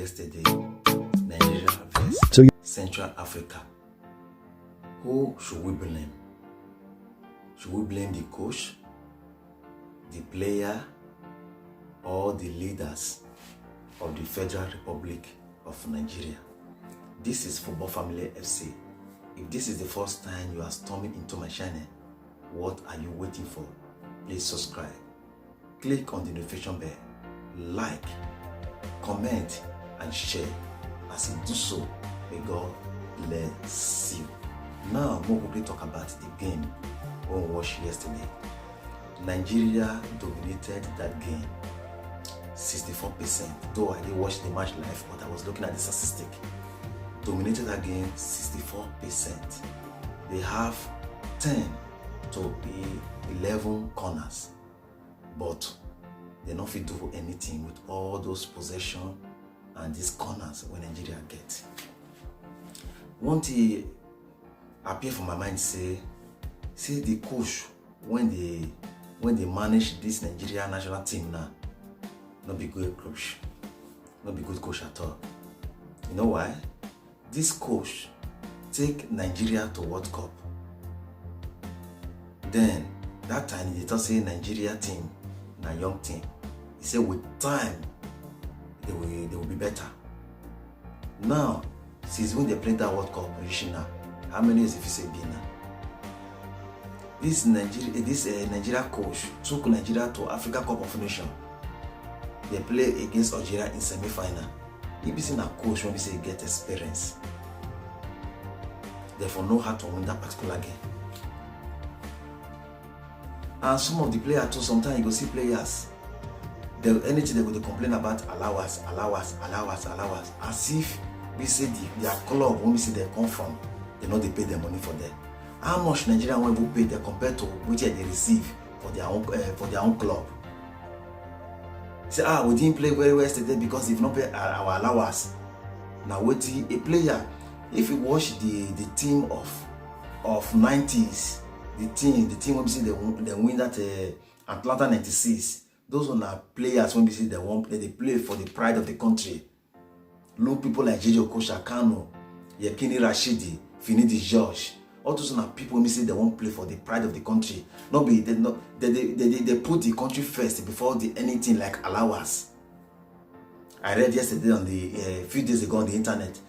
yesterday, Nigeria vs Central Africa. Who should we blame? Should we blame the coach, the player, or the leaders of the Federal Republic of Nigeria? This is Football Family FC. If this is the first time you are storming into my channel, what are you waiting for? Please subscribe. Click on the notification bell, like, comment, and share. As you do so, may God bless you. Now, we'll quickly talk about the game we watched yesterday. Nigeria dominated that game 64%. Though I didn't watch the match live, but I was looking at the statistic. Dominated that game 64%. They have 10 to 11 corners, but they don't fit do anything with all those possession and these corners when Nigeria get. One thing appear for my mind say the coach when they manage this Nigeria national team now, not be good coach, not be good coach at all. You know why? This coach take Nigeria to World Cup. Then that time they just say Nigeria team, na young team. He said with time they will be better. Now, since when they played that World Cup original, how many years if you say Bina? This Nigeria coach took Nigeria to Africa Cup of Nations. They play against Algeria in semi-final. He be seen a coach when we say get experience. Therefore know how to win that particular game. And some of the players too, sometimes you go see players, anything they go to complain about, allow us, as if we say their club, when we say they come from, they know they pay their money for them. How much Nigerian will pay them compared to what they receive for their own club? Say, we didn't play very well yesterday because they've not paid our allowance. Now wait, a player, if you watch the team of 90s, the team when we see they win that Atlanta 96, those are players when we see they play for the pride of the country. Look, people like J.J. Okocha, Kano, Yekini Rashidi, Finidi George, all those are people when we say they won't play for the pride of the country. They put the country first before anything like allowance. I read yesterday on a few days ago on the internet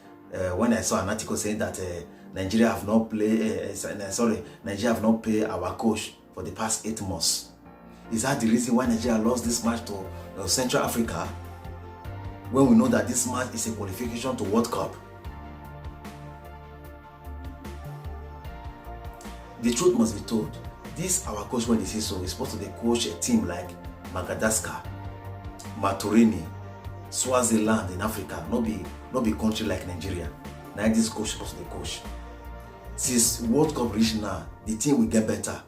when I saw an article saying that Nigeria have not paid our coach for the past 8 months. Is that the reason why Nigeria lost this match to Central Africa? When we know that this match is a qualification to World Cup. The truth must be told. This our coach when they say so is supposed to coach a team like Madagascar, Maturini, Swaziland in Africa, not be country like Nigeria. Now this coach is supposed to coach. Since World Cup reach now, the team will get better.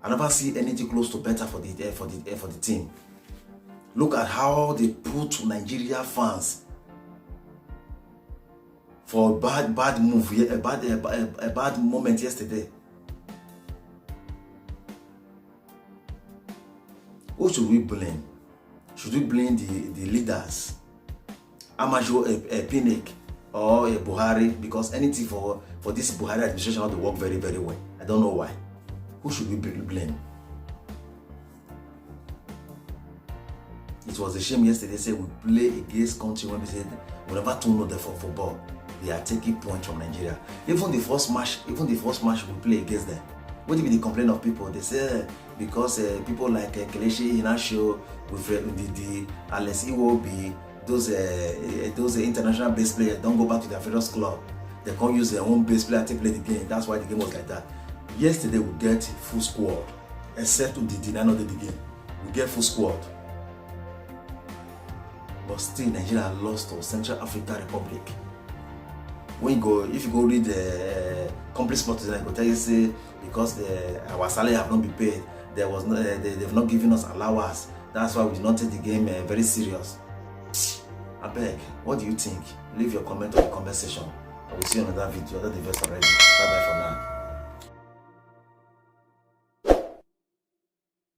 I never see anything close to better for the team. Look at how they put Nigeria fans for a bad move, a bad moment yesterday. Who should we blame? Should we blame the leaders, Amajo Pinnick or Buhari? Because anything for this Buhari administration not to work very, very well. I don't know why. Who should we blame? It was a shame yesterday. Say we play against country when we said we never told them for football. They are taking points from Nigeria. Even the first match we play against them. What did they complain of people? They say because people like Kelechi Iheanacho with the Alex Iwobi, those international base players don't go back to their favorite club. They can't use their own base player to play the game. That's why the game was like that. Yesterday we get full squad, except we did not know the game. We get full squad, but still Nigeria lost to Central African Republic. If you go read the complete sport today, I go tell you say because our salary have not been paid, they've not given us allowance. That's why we did not take the game very serious. I beg, what do you think? Leave your comment on the comment section. I will see you in another video. That's the best already. Bye bye for now.